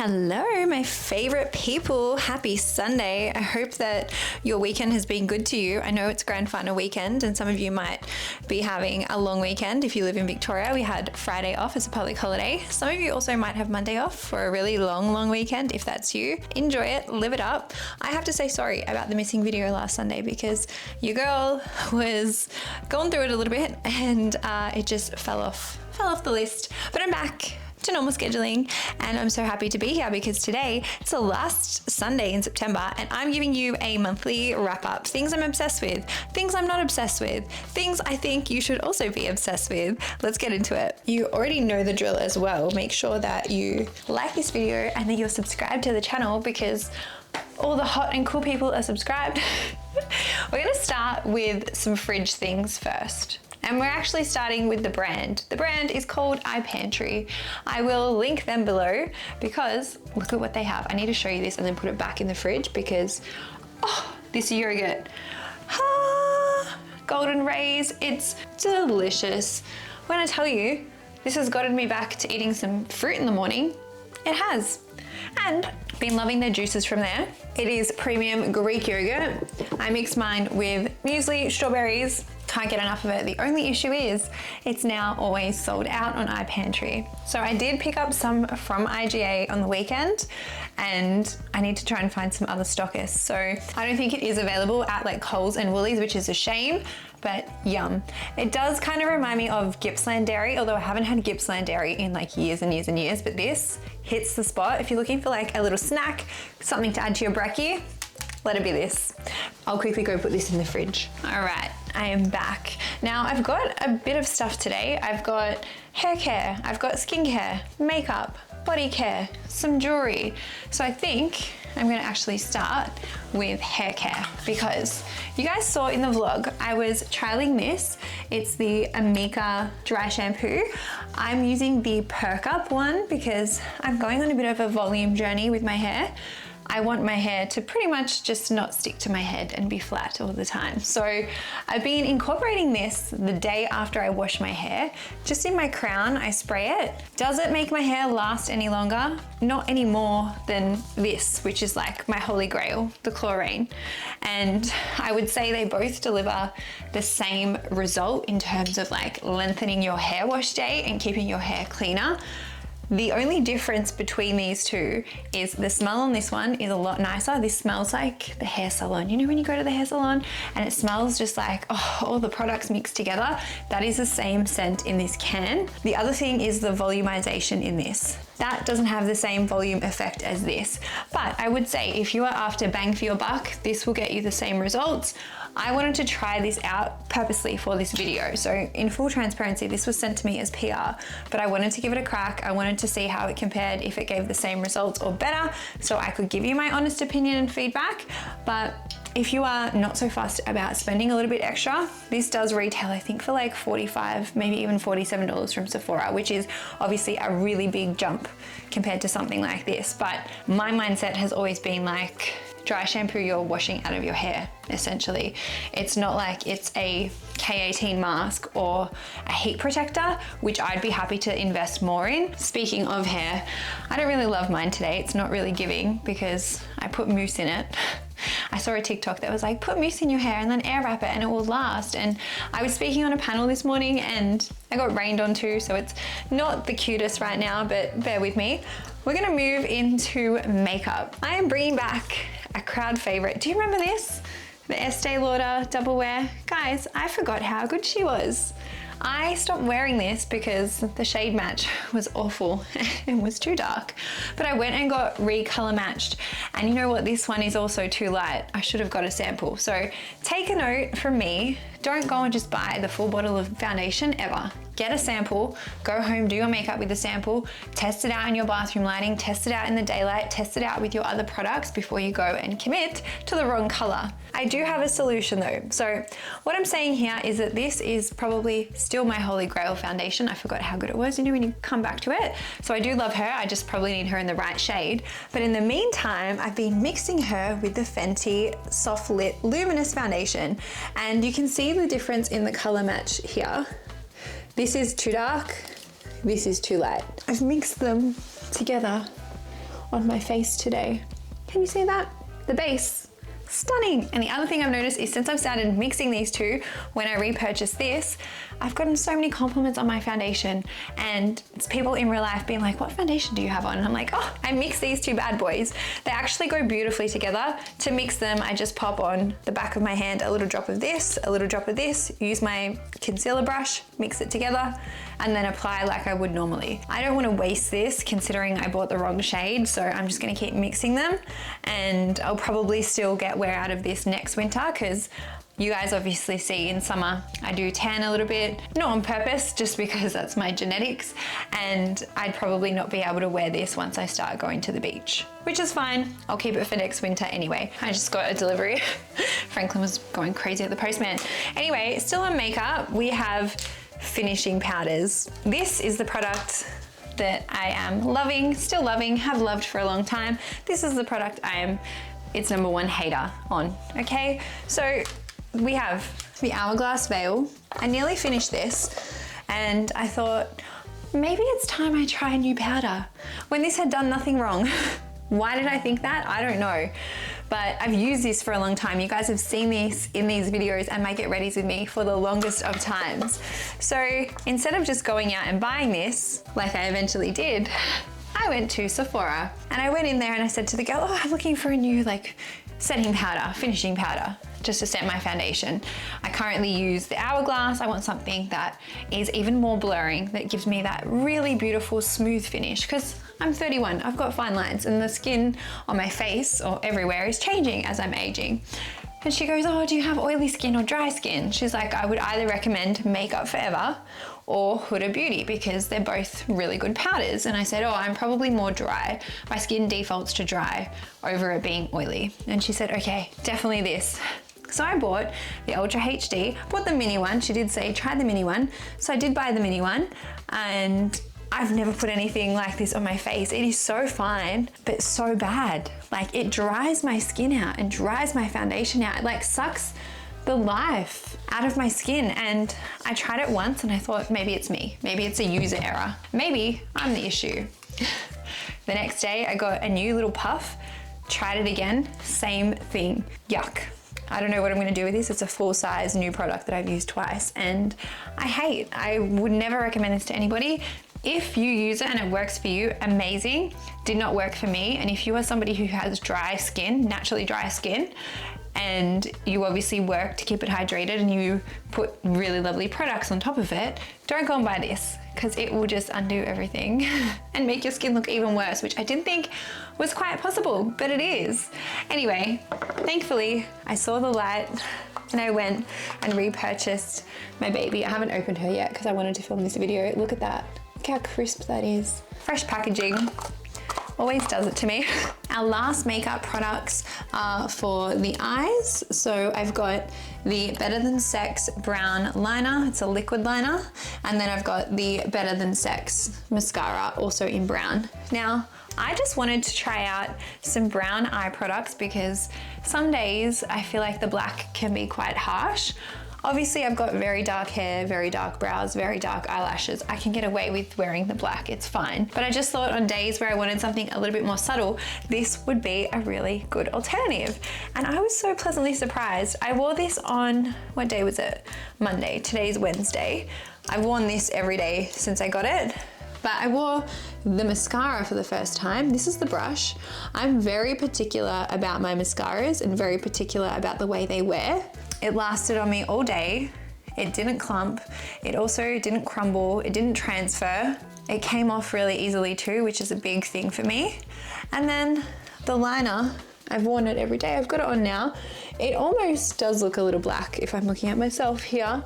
Hello, my favorite people. Happy Sunday. I hope that your weekend has been good to you. I know it's grand final weekend and some of you might be having a long weekend. If you live in Victoria, we had Friday off as a public holiday. Some of you also might have Monday off for a really long weekend. If that's you, enjoy it, live it up. I have to say sorry about the missing video last Sunday because your girl was going through it a little bit and it just fell off the list. But I'm back to normal scheduling and I'm so happy to be here because today it's the last Sunday in September and I'm giving you a monthly wrap up. Things I'm obsessed with, things I'm not obsessed with, things I think you should also be obsessed with. Let's get into it. You already know the drill as well. Make sure that you like this video and that you're subscribed to the channel because all the hot and cool people are subscribed. We're gonna start with some fridge things first. And we're actually starting with the brand. The brand is called iPantry. I will link them below because look at what they have. I need to show you this and then put it back in the fridge because, oh, this yogurt. Golden Rays, it's delicious. When I tell you, this has gotten me back to eating some fruit in the morning, it has. And been loving their juices from there. It is premium Greek yogurt. I mix mine with muesli, strawberries. Can't get enough of it. The only issue is it's now always sold out on iPantry. So I did pick up some from IGA on the weekend and I need to try and find some other stockists. So I don't think it is available at like Coles and Woolies, which is a shame, but yum. It does kind of remind me of Gippsland Dairy, although I haven't had Gippsland Dairy in like years and years and years, but this hits the spot. If you're looking for like a little snack, something to add to your brekkie, let it be this. I'll quickly go put this in the fridge. All right, I am back. Now I've got a bit of stuff today. I've got hair care, I've got skincare, makeup, body care, some jewelry. So I think I'm gonna actually start with hair care because you guys saw in the vlog, I was trialing this. It's the Amika dry shampoo. I'm using the Perk Up one because I'm going on a bit of a volume journey with my hair. I want my hair to pretty much just not stick to my head and be flat all the time. So I've been incorporating this the day after I wash my hair. Just in my crown, I spray it. Does it make my hair last any longer? Not any more than this, which is like my holy grail, the chlorine. And I would say they both deliver the same result in terms of like lengthening your hair wash day and keeping your hair cleaner. The only difference between these two is the smell on this one is a lot nicer. This smells like the hair salon. You know when you go to the hair salon and it smells just like, oh, all the products mixed together? That is the same scent in this can. The other thing is the volumization in this. That doesn't have the same volume effect as this. But I would say if you are after bang for your buck, this will get you the same results. I wanted to try this out purposely for this video. So in full transparency, this was sent to me as PR, but I wanted to give it a crack. I wanted to see how it compared, if it gave the same results or better, so I could give you my honest opinion and feedback. But if you are not so fussed about spending a little bit extra, this does retail, I think, for like $45, maybe even $47 from Sephora, which is obviously a really big jump compared to something like this. But my mindset has always been like, dry shampoo you're washing out of your hair, essentially. It's not like it's a K18 mask or a heat protector, which I'd be happy to invest more in. Speaking of hair, I don't really love mine today. It's not really giving because I put mousse in it. I saw a TikTok that was like, put mousse in your hair and then air wrap it and it will last. And I was speaking on a panel this morning and I got rained on too, so it's not the cutest right now, but bear with me. We're gonna move into makeup. I am bringing back a crowd favorite. Do you remember this? The Estee Lauder Double Wear. Guys, I forgot how good she was. I stopped wearing this because the shade match was awful and was too dark. But I went and got recolor matched. And you know what? This one is also too light. I should have got a sample. So take a note from me. Don't go and just buy the full bottle of foundation ever. Get a sample, go home, do your makeup with the sample, test it out in your bathroom lighting, test it out in the daylight, test it out with your other products before you go and commit to the wrong color. I do have a solution though. So what I'm saying here is that this is probably still my holy grail foundation. I forgot how good it was, you know, when you come back to it. So I do love her, I just probably need her in the right shade. But in the meantime, I've been mixing her with the Fenty Soft Lit Luminous Foundation. And you can see the difference in the color match here. This is too dark, this is too light. I've mixed them together on my face today. Can you see that? The base, stunning. And the other thing I've noticed is since I've started mixing these two, when I repurchased this, I've gotten so many compliments on my foundation, and it's people in real life being like, what foundation do you have on? And I'm like, oh, I mixed these two bad boys. They actually go beautifully together. To mix them, I just pop on the back of my hand a little drop of this, a little drop of this, use my concealer brush, mix it together, and then apply like I would normally. I don't want to waste this considering I bought the wrong shade, so I'm just going to keep mixing them, and I'll probably still get wear out of this next winter because you guys obviously see in summer I do tan a little bit, not on purpose, just because that's my genetics, and I'd probably not be able to wear this once I start going to the beach, which is fine. I'll keep it for next winter anyway. I just got a delivery. Franklin was going crazy at the postman. Anyway, still on makeup, we have finishing powders. This is the product that I am loving, still loving, have loved for a long time. This is the product I am its #1 hater on, okay? So we have the Hourglass Veil. I nearly finished this and I thought, maybe it's time I try a new powder when this had done nothing wrong. Why did I think that? I don't know. But I've used this for a long time. You guys have seen this in these videos and my get readies with me for the longest of times. So instead of just going out and buying this, like I eventually did, I went to Sephora and I went in there and I said to the girl, oh, I'm looking for a new setting powder, finishing powder, just to set my foundation. I currently use the Hourglass. I want something that is even more blurring, that gives me that really beautiful smooth finish, because I'm 31, I've got fine lines and the skin on my face or everywhere is changing as I'm aging. And she goes, oh, do you have oily skin or dry skin? She's like, I would either recommend Makeup Forever or Huda Beauty because they're both really good powders. And I said, oh, I'm probably more dry. My skin defaults to dry over it being oily. And she said, okay, definitely this. So I bought the Ultra HD, bought the mini one. She did say, try the mini one. So I did buy the mini one, and I've never put anything like this on my face. It is so fine, but so bad. Like, it dries my skin out and dries my foundation out. It like sucks the life out of my skin. And I tried it once and I thought, maybe it's me. Maybe it's a user error. Maybe I'm the issue. The next day I got a new little puff, tried it again, same thing. Yuck. I don't know what I'm gonna do with this. It's a full size new product that I've used twice and I would never recommend this to anybody. If you use it and it works for you, amazing. Did not work for me. And if you are somebody who has dry skin, naturally dry skin, and you obviously work to keep it hydrated and you put really lovely products on top of it, don't go and buy this because it will just undo everything and make your skin look even worse, which I didn't think was quite possible, but it is. Anyway, thankfully I saw the light and I went and repurchased my baby. I haven't opened her yet because I wanted to film this video. Look at that. Look how crisp that is. Fresh packaging. Always does it to me. Our last makeup products are for the eyes. So I've got the Better Than Sex brown liner. It's a liquid liner. And then I've got the Better Than Sex mascara, also in brown. Now, I just wanted to try out some brown eye products because some days I feel like the black can be quite harsh. Obviously I've got very dark hair, very dark brows, very dark eyelashes. I can get away with wearing the black, it's fine. But I just thought on days where I wanted something a little bit more subtle, this would be a really good alternative. And I was so pleasantly surprised. I wore this on, what day was it? Monday, today's Wednesday. I've worn this every day since I got it. But I wore the mascara for the first time. This is the brush. I'm very particular about my mascaras and very particular about the way they wear. It lasted on me all day. It didn't clump. It also didn't crumble. It didn't transfer. It came off really easily too, which is a big thing for me. And then the liner, I've worn it every day. I've got it on now. It almost does look a little black if I'm looking at myself here,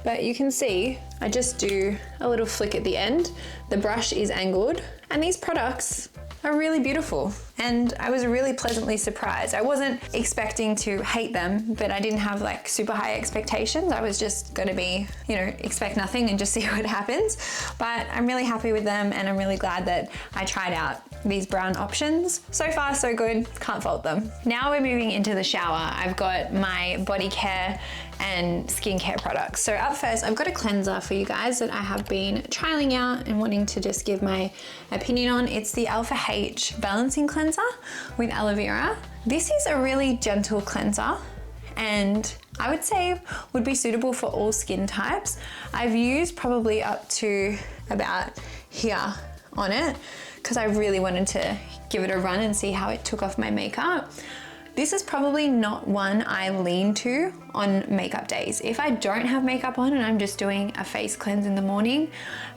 but you can see I just do a little flick at the end. The brush is angled, and these products are really beautiful. And I was really pleasantly surprised. I wasn't expecting to hate them, but I didn't have like super high expectations. I was just gonna be, expect nothing and just see what happens. But I'm really happy with them and I'm really glad that I tried out these brown options. So far, so good, can't fault them. Now we're moving into the shower. I've got my body care and skincare products. So up first, I've got a cleanser for you guys that I have been trialing out and wanting to just give my opinion on. It's the Alpha H Balancing Cleanser with aloe vera. This is a really gentle cleanser, and I would say would be suitable for all skin types. I've used probably up to about here on it because I really wanted to give it a run and see how it took off my makeup. This is probably not one I lean to on makeup days. If I don't have makeup on and I'm just doing a face cleanse in the morning,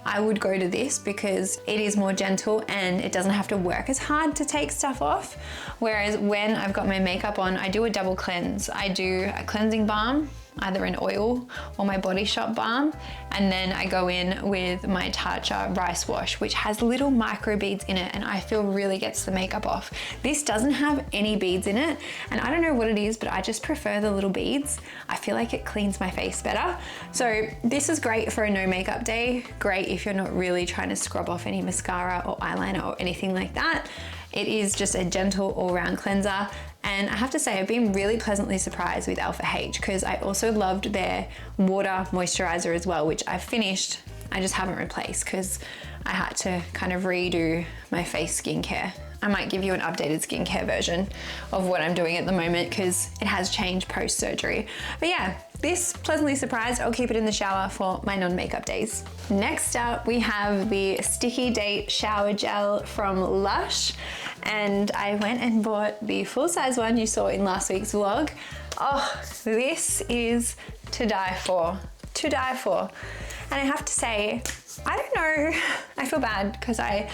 I would go to this because it is more gentle and it doesn't have to work as hard to take stuff off. Whereas when I've got my makeup on, I do a double cleanse. I do a cleansing balm, either an oil or my Body Shop balm, and then I go in with my Tatcha rice wash, which has little micro beads in it, and I feel really gets the makeup off. This doesn't have any beads in it, and I don't know what it is, but I just prefer the little beads. I feel like it cleans my face better. So this is great for a no makeup day, great if you're not really trying to scrub off any mascara or eyeliner or anything like that. It is just a gentle all-round cleanser. And I have to say, I've been really pleasantly surprised with Alpha H because I also loved their water moisturizer as well, which I've finished. I just haven't replaced because I had to kind of redo my face skincare. I might give you an updated skincare version of what I'm doing at the moment because it has changed post-surgery. But yeah, this pleasantly surprised. I'll keep it in the shower for my non-makeup days. Next up, we have the Sticky Date Shower Gel from Lush. And I went and bought the full-size one you saw in last week's vlog. Oh, this is to die for, to die for. And I have to say, I don't know, I feel bad because I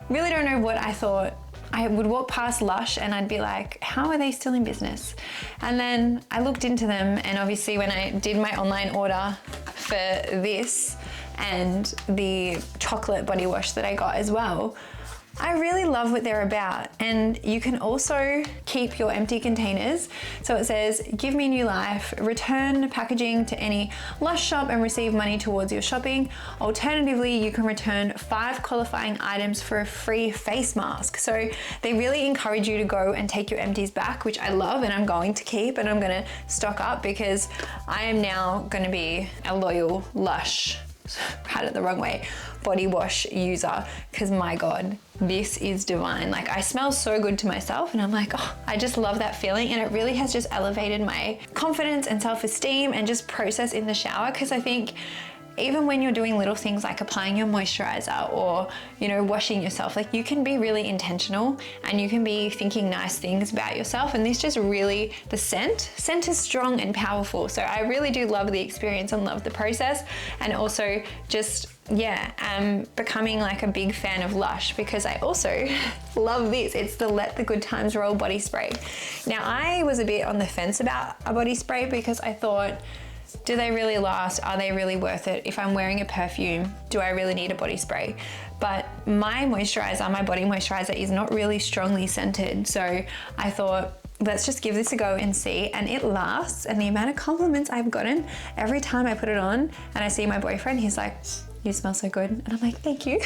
really don't know what I thought. I would walk past Lush and I'd be like, how are they still in business? And then I looked into them, and obviously when I did my online order for this and the chocolate body wash that I got as well, I really love what they're about. And you can also keep your empty containers. So it says, give me new life, return packaging to any Lush shop and receive money towards your shopping. Alternatively, you can return 5 qualifying items for a free face mask. So they really encourage you to go and take your empties back, which I love, and I'm going to keep, and I'm gonna stock up because I am now gonna be a loyal Lush, had it the wrong way, body wash user, because my God, this is divine. Like, I smell so good to myself, and I'm like, oh, I just love that feeling. And it really has just elevated my confidence and self-esteem and just process in the shower. Because I think even when you're doing little things like applying your moisturizer or, you know, washing yourself, like, you can be really intentional and you can be thinking nice things about yourself. And this just really, the scent is strong and powerful. So I really do love the experience and love the process. And also just, yeah, I'm becoming like a big fan of Lush because I also love this. It's the Let the Good Times Roll body spray. Now, I was a bit on the fence about a body spray because I thought, do they really last? Are they really worth it? If I'm wearing a perfume, do I really need a body spray? But my moisturizer, my body moisturizer, is not really strongly scented. So I thought, let's just give this a go and see. And it lasts. And the amount of compliments I've gotten every time I put it on and I see my boyfriend, he's like, you smell so good. And I'm like, thank you.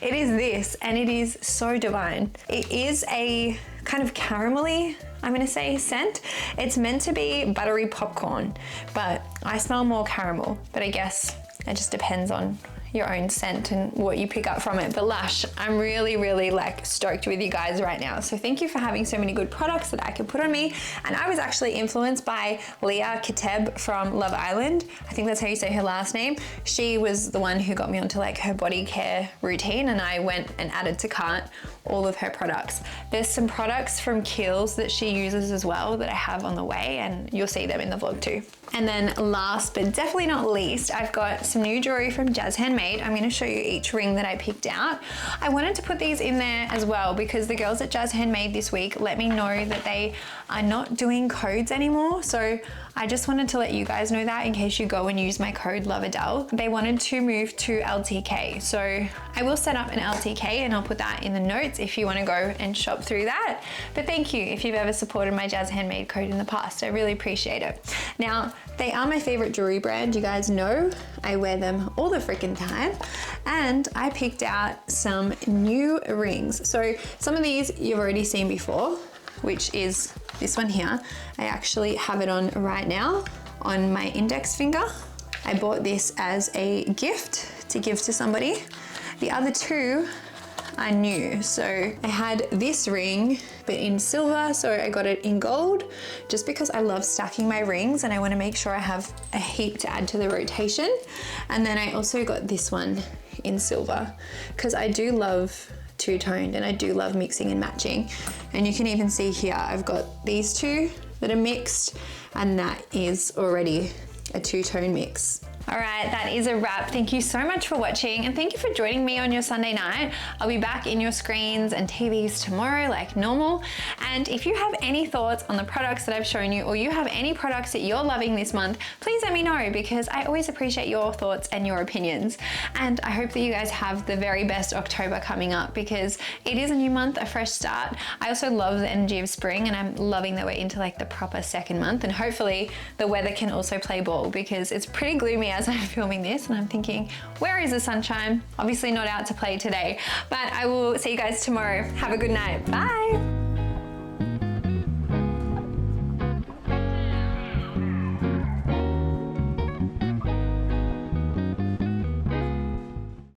It is this, and it is so divine. It is a kind of caramelly, I'm gonna say, scent. It's meant to be buttery popcorn, but I smell more caramel, but I guess it just depends on your own scent and what you pick up from it. But Lush, I'm really, really like stoked with you guys right now. So thank you for having so many good products that I can put on me. And I was actually influenced by Leah Kateb from Love Island. I think that's how you say her last name. She was the one who got me onto like her body care routine, and I went and added to cart all of her products. There's some products from Kiehl's that she uses as well that I have on the way, and you'll see them in the vlog too. And then last but definitely not least, I've got some new jewelry from Jazz Handmade. I'm gonna show you each ring that I picked out. I wanted to put these in there as well because the girls at Jazz Handmade this week let me know that they are not doing codes anymore. So I just wanted to let you guys know that in case you go and use my code LOVEADELE. They wanted to move to LTK. So I will set up an LTK and I'll put that in the notes if you want to go and shop through that. But thank you if you've ever supported my Jazz Handmade code in the past. I really appreciate it. Now, they are my favorite jewelry brand. You guys know I wear them all the freaking time. And I picked out some new rings. So some of these you've already seen before, which is this one here. I actually have it on right now on my index finger. I bought this as a gift to give to somebody. The other two are new. So I had this ring, but in silver, so I got it in gold, just because I love stacking my rings and I want to make sure I have a heap to add to the rotation. And then I also got this one in silver, because I do love two-toned and I do love mixing and matching. And you can even see here, I've got these two that are mixed, and that is already a two-tone mix. All right, that is a wrap. Thank you so much for watching, and thank you for joining me on your Sunday night. I'll be back in your screens and TVs tomorrow like normal. And if you have any thoughts on the products that I've shown you, or you have any products that you're loving this month, please let me know, because I always appreciate your thoughts and your opinions. And I hope that you guys have the very best October coming up, because it is a new month, a fresh start. I also love the energy of spring, and I'm loving that we're into like the proper second month, and hopefully the weather can also play ball, because it's pretty gloomy as I'm filming this and I'm thinking, where is the sunshine? Obviously not out to play today, but I will see you guys tomorrow. Have a good night. Bye.